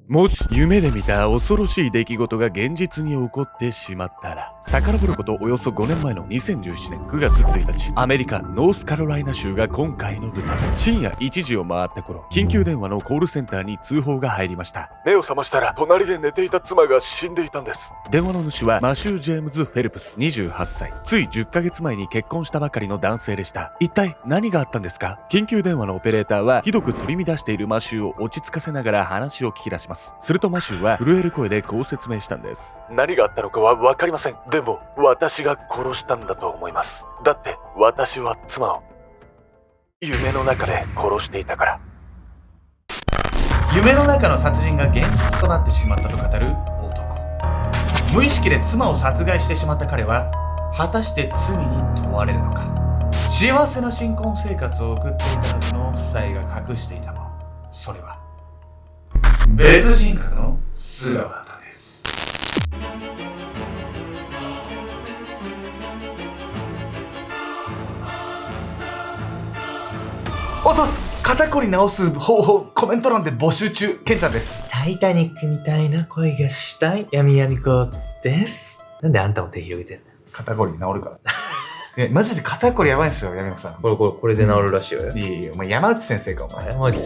もし夢で見た恐ろしい出来事が現実に起こってしまったら、遡ることおよそ5年前の2017年9月1日、アメリカノースカロライナ州が今回の舞台。深夜1時を回った頃、緊急電話のコールセンターに通報が入りました。目を覚ましたら隣で寝ていた妻が死んでいたんです。電話の主はマシュー・ジェームズ・フェルプス28歳。つい10ヶ月前に結婚したばかりの男性でした。一体何があったんですか？緊急電話のオペレーターはひどく取り乱しているマシューを落ち着かせながら話を聞き出します。するとマシューは震える声でこう説明したんです。何があったのかは分かりません。でも私が殺したんだと思います。だって私は妻を夢の中で殺していたから。夢の中の殺人が現実となってしまったと語る男。無意識で妻を殺害してしまった彼は果たして罪に問われるのか。幸せな新婚生活を送っていたはずの夫妻が隠していたもの、それは別人格の姿です。おそす、肩こり治す方法コメント欄で募集中。ケンちゃんです。タイタニックみたいな声がしたい闇闇子です。なんであんたも手広げてんだよ。肩こり治るからマジで肩こりやばいんですよ、山内さん。これで治るらしいよ。いいお前山内先生か、お前。山内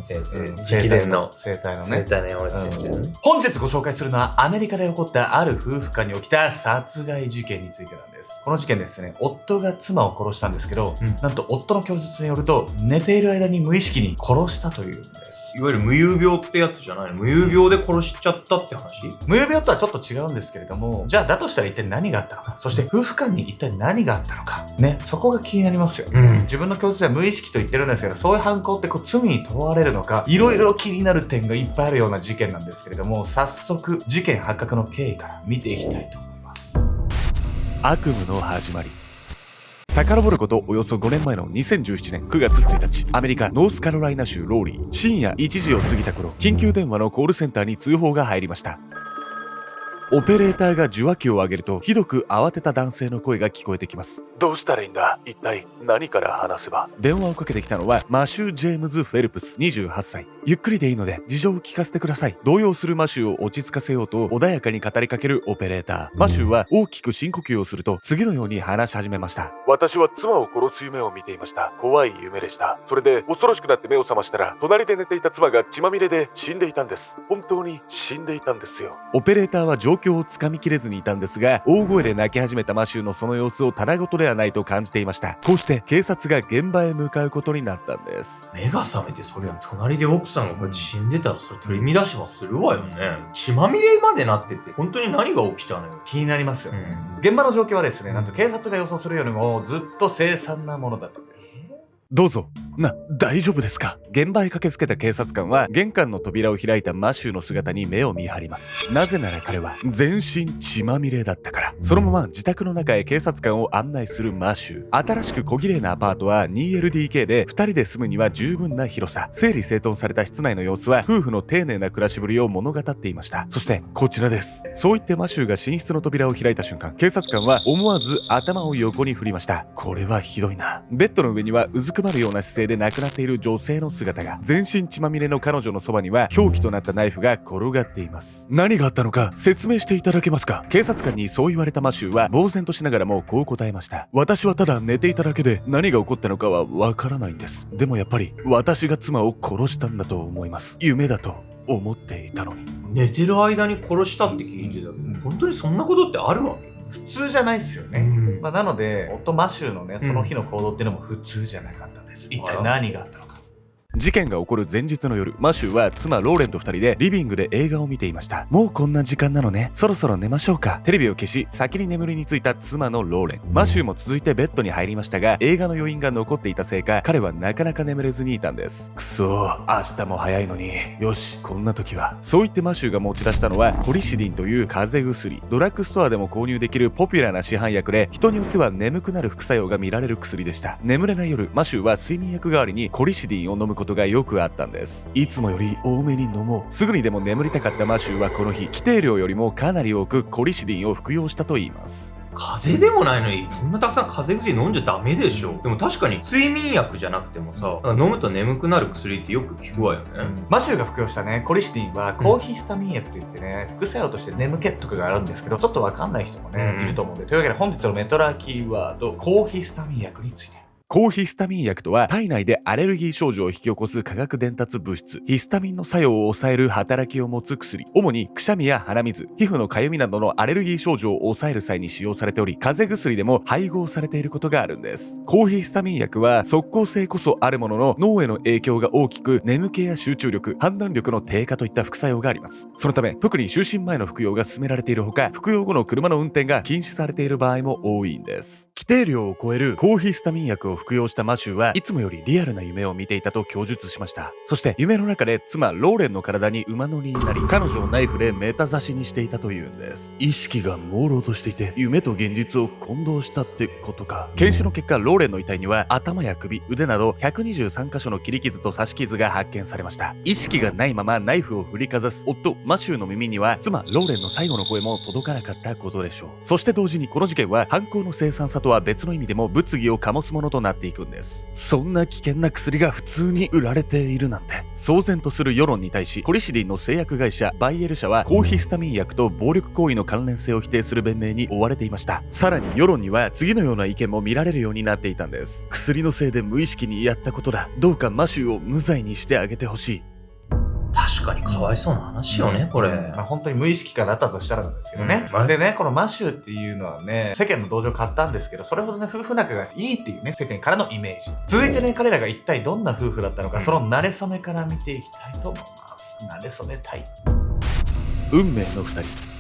先生。直伝の。生体のね。生体の山内先生ね。本日ご紹介するのはアメリカで起こったある夫婦間に起きた殺害事件についてなんです。この事件ですね、夫が妻を殺したんですけど、なんと夫の供述によると、寝ている間に無意識に殺したというんです。いわゆる無遊病ってやつじゃないの？無遊病で殺しちゃったって話？無遊病とはちょっと違うんですけれども、じゃあだとしたら一体何があったのか、そして夫婦間に一体何があったのか、ね、そこが気になりますよ。自分の供述では無意識と言ってるんですけど、そういう犯行って罪に問われるのか、いろいろ気になる点がいっぱいあるような事件なんですけれども、早速事件発覚の経緯から見ていきたいと思います。悪夢の始まり。遡ることおよそ5年前の2017年9月1日、アメリカノースカロライナ州ローリー。深夜1時を過ぎた頃、緊急電話のコールセンターに通報が入りました。オペレーターが受話器を上げると、ひどく慌てた男性の声が聞こえてきます。どうしたらいいんだ？一体何から話せば？電話をかけてきたのはマシュー・ジェームズ・フェルプス28歳。ゆっくりでいいので事情を聞かせてください。動揺するマシューを落ち着かせようと穏やかに語りかけるオペレーター。マシューは大きく深呼吸をすると次のように話し始めました。私は妻を殺す夢を見ていました。怖い夢でした。それで恐ろしくなって目を覚ましたら、隣で寝ていた妻が血まみれで死んでいたんです。本当に死んでいたんですよ。オペレーターは状況をつかみきれずにいたんですが、大声で泣き始めたマシューのその様子をただごとではないと感じていました。こうして警察が現場へ向かうことになったんです。目が覚めて、そりゃ隣で奥さんがこれ死んでたらそれ取り乱しもするわよね。血まみれまでなってて、本当に何が起きたのよ。気になりますよね。現場の状況はですね、なんと警察が予想するよりもずっと凄惨なものだったんです。どうぞ。大丈夫ですか？現場へ駆けつけた警察官は玄関の扉を開いたマシューの姿に目を見張ります。なぜなら彼は全身血まみれだったから。そのまま自宅の中へ警察官を案内するマシュー。新しく小綺麗なアパートは 2LDK で2人で住むには十分な広さ。整理整頓された室内の様子は夫婦の丁寧な暮らしぶりを物語っていました。そしてこちらです。そう言ってマシューが寝室の扉を開いた瞬間、警察官は思わず頭を横に振りました。これはひどいな。ベッドの上にはうずくまるような姿勢で亡くなっている女性の姿が、全身血まみれの彼女のそばには凶器となったナイフが転がっています。何があったのか説明していただけますか？警察官にそう言われたマシューは呆然としながらもこう答えました。私はただ寝ていただけで何が起こったのかはわからないんです。でもやっぱり私が妻を殺したんだと思います。夢だと思っていたのに。寝てる間に殺したって聞いてたけど、本当にそんなことってあるわけ？普通じゃないっすよね。なので夫マシューのね、その日の行動っていうのも普通じゃなかったんです。一体何があったのか。事件が起こる前日の夜、マシューは妻ローレンと2人でリビングで映画を見ていました。もうこんな時間なのね、そろそろ寝ましょうか。テレビを消し先に眠りについた妻のローレン。マシューも続いてベッドに入りましたが、映画の余韻が残っていたせいか彼はなかなか眠れずにいたんです。くそー、明日も早いのに。よし、こんな時は。そう言ってマシューが持ち出したのはコリシディンという風邪薬。ドラッグストアでも購入できるポピュラーな市販薬で、人によっては眠くなる副作用が見られる薬でした。眠れない夜、マシューは睡眠薬代わりにコリシディンを飲むことがよくあったんです。いつもより多めに飲もう。すぐにでも眠りたかったマシューはこの日、規定量よりもかなり多くコリシディンを服用したといいます。風邪でもないのにそんなたくさん風邪薬飲んじゃダメでしょ。でも確かに睡眠薬じゃなくてもさ、飲むと眠くなる薬ってよく聞くわよね。マシューが服用したねコリシティンはコーヒスタミン薬といってね、副作用として眠気とかがあるんですけど、ちょっとわかんない人もね、いると思うんで、というわけで本日のメトラキーワード、コーヒスタミン薬について。抗ヒスタミン薬とは、体内でアレルギー症状を引き起こす化学伝達物質、ヒスタミンの作用を抑える働きを持つ薬。主にくしゃみや鼻水、皮膚のかゆみなどのアレルギー症状を抑える際に使用されており、風邪薬でも配合されていることがあるんです。抗ヒスタミン薬は即効性こそあるものの、脳への影響が大きく、眠気や集中力、判断力の低下といった副作用があります。そのため、特に就寝前の服用が勧められているほか、服用後の車の運転が禁止されている場合も多いんです。規定量を超える抗ヒスタミン薬を服用したマシューはいつもよりリアルな夢を見ていたと供述しました。そして夢の中で妻ローレンの体に馬乗りになり、彼女をナイフでメタ刺しにしていたというんです。意識が朦朧としていて、夢と現実を混同したってことか。検視の結果、ローレンの遺体には頭や首、腕など123箇所の切り傷と刺し傷が発見されました。意識がないままナイフを振りかざす夫マシューの耳には妻ローレンの最後の声も届かなかったことでしょう。そして同時にこの事件は犯行の凄惨さとは別の意味でも物議を醸すものとなっていくんです。そんな危険な薬が普通に売られているなんて。騒然とする世論に対し、コリシディンの製薬会社バイエル社は抗ヒスタミン薬と暴力行為の関連性を否定する弁明に追われていました。さらに世論には次のような意見も見られるようになっていたんです。薬のせいで無意識にやったことだ。どうかマシューを無罪にしてあげてほしい。確かにかわいそうな話よね、これ。本当に無意識からだったとしたらなんですけどね。でね、このマシューっていうのはね、世間の同情を買ったんですけど、それほどね、夫婦仲がいいっていうね、世間からのイメージ。続いてね、彼らが一体どんな夫婦だったのか、その馴れ初めから見ていきたいと思います。馴れ初めたい。運命の二人。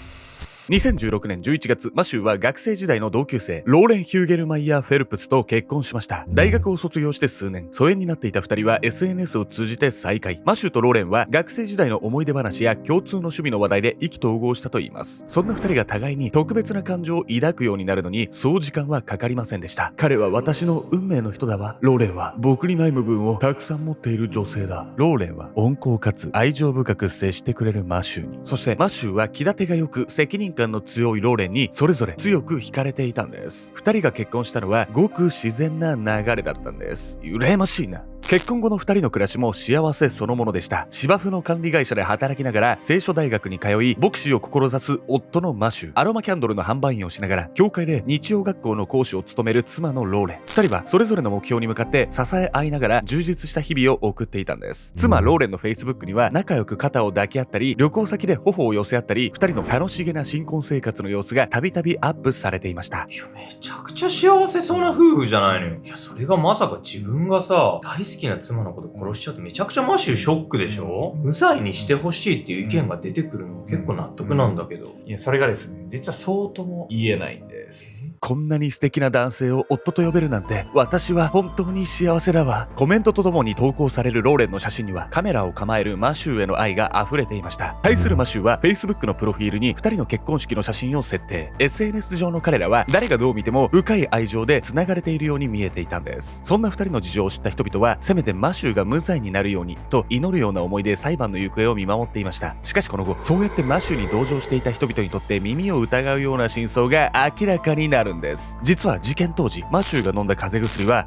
2016年11月、マシューは学生時代の同級生、ローレン・ヒューゲルマイヤー・フェルプスと結婚しました。大学を卒業して数年、疎遠になっていた二人は SNS を通じて再会。マシューとローレンは学生時代の思い出話や共通の趣味の話題で意気投合したといいます。そんな二人が互いに特別な感情を抱くようになるのに、そう時間はかかりませんでした。彼は私の運命の人だわ。ローレンは僕にない部分をたくさん持っている女性だ。ローレンは温厚かつ愛情深く接してくれるマシューに。そしてマシューは気立てが良く責任感の強いローレンにそれぞれ強く惹かれていたんです。二人が結婚したのはごく自然な流れだったんです。羨ましいな。結婚後の二人の暮らしも幸せそのものでした。芝生の管理会社で働きながら聖書大学に通い、牧師を志す夫のマシュー、アロマキャンドルの販売員をしながら教会で日曜学校の講師を務める妻のローレン。二人はそれぞれの目標に向かって支え合いながら充実した日々を送っていたんです。妻ローレンの Facebook には仲良く肩を抱き合ったり、旅行先で頬を寄せ合ったり、二人の楽しげな新婚生活の様子がたびたびアップされていました。いや、めちゃくちゃ幸せそうな夫婦じゃないのよ。いや、それがまさか自分がさ、大好きな妻のこと殺しちゃうってめちゃくちゃマシューショックでしょ。無罪にしてほしいっていう意見が出てくるの結構納得なんだけど。いや、それがですね、実はそうとも言えないんです。こんなに素敵な男性を夫と呼べるなんて、私は本当に幸せだわ。コメントとともに投稿されるローレンの写真には、カメラを構えるマシューへの愛が溢れていました。対するマシューは Facebook のプロフィールに2人の結婚式の写真を設定。SNS 上の彼らは誰がどう見ても深い愛情で繋がれているように見えていたんです。そんな2人の事情を知った人々は、せめてマシューが無罪になるようにと祈るような思いで裁判の行方を見守っていました。しかしこの後、そうやってマシューに同情していた人々にとって耳を疑うような真相が明らかになるんです。実は事件当時、マシューが飲んだ風邪薬は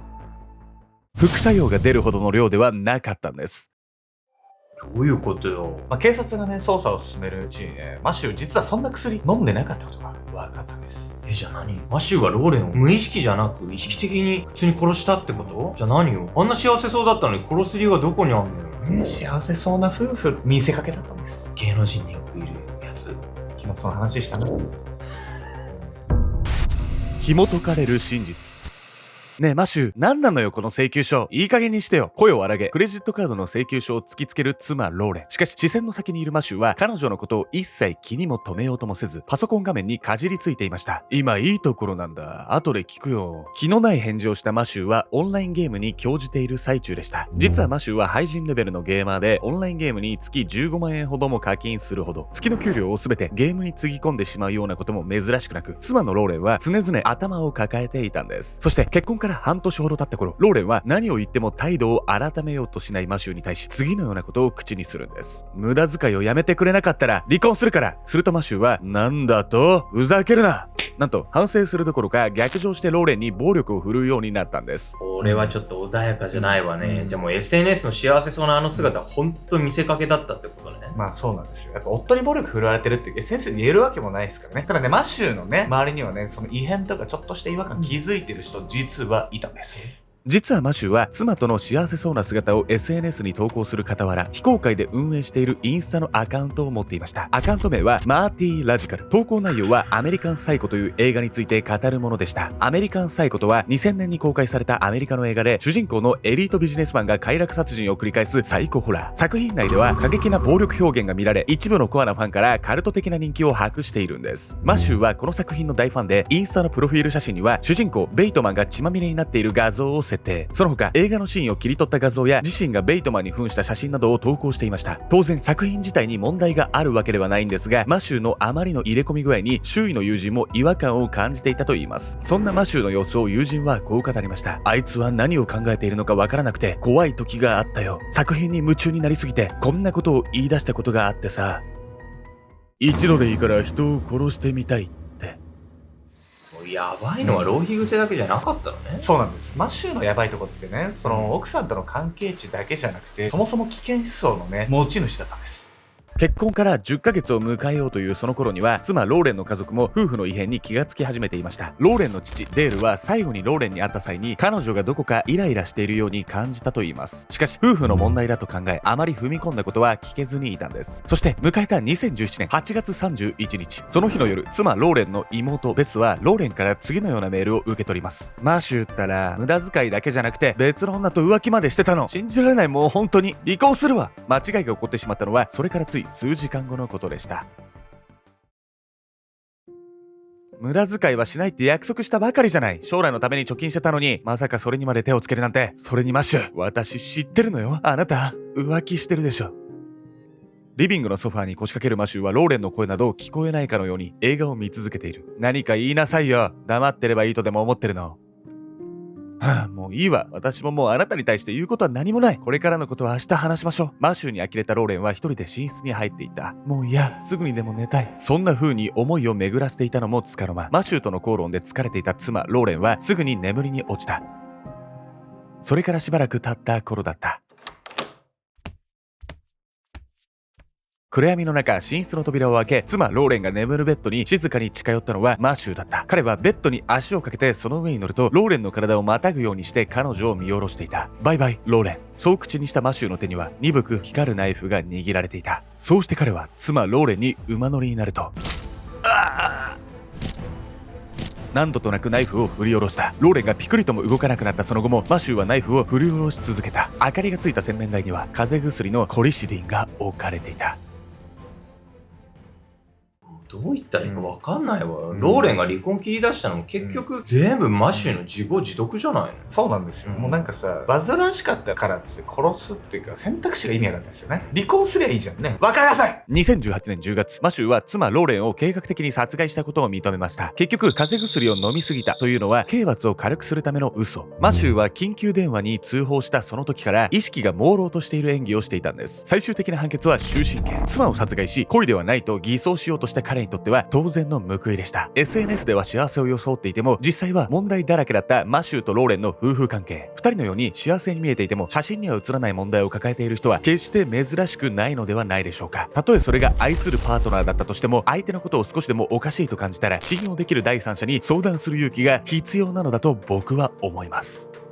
副作用が出るほどの量ではなかったんです。どういうことよ。警察がね、捜査を進めるうちにね、マシュー実はそんな薬飲んでなかったことが分かったんです。じゃあ何？マシューがローレンを無意識じゃなく意識的に普通に殺したってこと？じゃあ何よ？あんな幸せそうだったのに殺す理由はどこにあんのよ。幸せそうな夫婦見せかけだったんです。芸能人によくいるやつ。昨日その話したな。紐解かれる真実。ねえマシュー、何なのよこの請求書。いい加減にしてよ。声を荒げ、クレジットカードの請求書を突きつける妻ローレン。しかし視線の先にいるマシューは彼女のことを一切気にも留めようともせず、パソコン画面にかじりついていました。今いいところなんだ。後で聞くよ。気のない返事をしたマシューはオンラインゲームに興じている最中でした。実はマシューは廃人レベルのゲーマーで、オンラインゲームに月15万円ほども課金するほど、月の給料を全てゲームにつぎ込んでしまうようなことも珍しくなく、妻のローレンは常々頭を抱えていたんです。そして結婚から半年ほど経った頃、ローレンは何を言っても態度を改めようとしないマシューに対し、次のようなことを口にするんです。無駄遣いをやめてくれなかったら離婚するから。するとマシューは、なんだとふざけるな。なんと反省するどころか逆上してローレンに暴力を振るうようになったんです。これはちょっと穏やかじゃないわね。うんじゃあもう SNS の幸せそうなあの姿は本当に見せかけだったってことね。まあそうなんですよ。やっぱ夫に暴力振るわれてるって先生に言えるわけもないですからね。ただね、マシューのね、周りにはね、その異変とかちょっとした違和感気づいてる人、実はいたんです。実はマシューは妻との幸せそうな姿を SNS に投稿する傍ら、非公開で運営しているインスタのアカウントを持っていました。アカウント名はマーティー・ラジカル。投稿内容はアメリカン・サイコという映画について語るものでした。アメリカン・サイコとは2000年に公開されたアメリカの映画で、主人公のエリートビジネスマンが快楽殺人を繰り返すサイコホラー。作品内では過激な暴力表現が見られ、一部のコアなファンからカルト的な人気を博しているんです。マシューはこの作品の大ファンで、インスタのプロフィール写真には主人公ベイトマンが血まみれになっている画像を設定。その他映画のシーンを切り取った画像や自身がベイトマンに扮した写真などを投稿していました。当然作品自体に問題があるわけではないんですが、マシューのあまりの入れ込み具合に周囲の友人も違和感を感じていたといいます。そんなマシューの様子を友人はこう語りました。あいつは何を考えているのかわからなくて怖い時があったよ。作品に夢中になりすぎてこんなことを言い出したことがあってさ、一度でいいから人を殺してみたいって。やばいのは浪費癖だけじゃなかったのね。そうなんです。マシューのやばいとこってね、その奥さんとの関係値だけじゃなくて、そもそも危険思想のね、持ち主だったんです。結婚から10ヶ月を迎えようというその頃には、妻ローレンの家族も夫婦の異変に気がつき始めていました。ローレンの父デールは最後にローレンに会った際に、彼女がどこかイライラしているように感じたといいます。しかし夫婦の問題だと考え、あまり踏み込んだことは聞けずにいたんです。そして迎えた2017年8月31日、その日の夜、妻ローレンの妹ベスはローレンから次のようなメールを受け取ります。マシューったら無駄遣いだけじゃなくて別の女と浮気までしてたの。信じられない。もう本当に離婚するわ。間違いが起こってしまったのはそれからつい数時間後のことでした。無駄遣いはしないって約束したばかりじゃない。将来のために貯金してたのに、まさかそれにまで手をつけるなんて。それにマシュー、私知ってるのよ。あなた浮気してるでしょ。リビングのソファーに腰掛けるマシューはローレンの声など聞こえないかのように映画を見続けている。何か言いなさいよ。黙ってればいいとでも思ってるの。はあ、もういいわ。私ももうあなたに対して言うことは何もない。これからのことは明日話しましょう。マシューに呆れたローレンは一人で寝室に入っていた。もういや、すぐにでも寝たい。そんな風に思いを巡らせていたのもつかの間。マシューとの口論で疲れていた妻ローレンはすぐに眠りに落ちた。それからしばらく経った頃だった。暗闇の中、寝室の扉を開け、妻ローレンが眠るベッドに静かに近寄ったのはマシューだった。彼はベッドに足をかけてその上に乗ると、ローレンの体をまたぐようにして彼女を見下ろしていた。バイバイ、ローレン。そう口にしたマシューの手には鈍く光るナイフが握られていた。そうして彼は妻ローレンに馬乗りになると、何度となくナイフを振り下ろした。ローレンがピクリとも動かなくなったその後も、マシューはナイフを振り下ろし続けた。明かりがついた洗面台には風邪薬のコリシディンが置かれていた。どう言ったらいいか分かんないわ。ローレンが離婚切り出したのも結局全部マシューの自業自得じゃないの。そうなんですよ。もうなんかさ、煩わしかったからっつって殺すっていうか選択肢が意味わかんないですよね。離婚すりゃいいじゃんね。わかりなさい。2018年10月、マシューは妻ローレンを計画的に殺害したことを認めました。結局、風邪薬を飲みすぎたというのは刑罰を軽くするための嘘。マシューは緊急電話に通報したその時から意識が朦朧としている演技をしていたんです。最終的な判決は終身刑。妻を殺害し、故意ではないと偽装しようとした彼にとっては当然の報いでした。SNS では幸せを装っていても、実際は問題だらけだったマシューとローレンの夫婦関係。二人のように幸せに見えていても、写真には写らない問題を抱えている人は決して珍しくないのではないでしょうか。たとえそれが愛するパートナーだったとしても、相手のことを少しでもおかしいと感じたら、信用できる第三者に相談する勇気が必要なのだと僕は思います。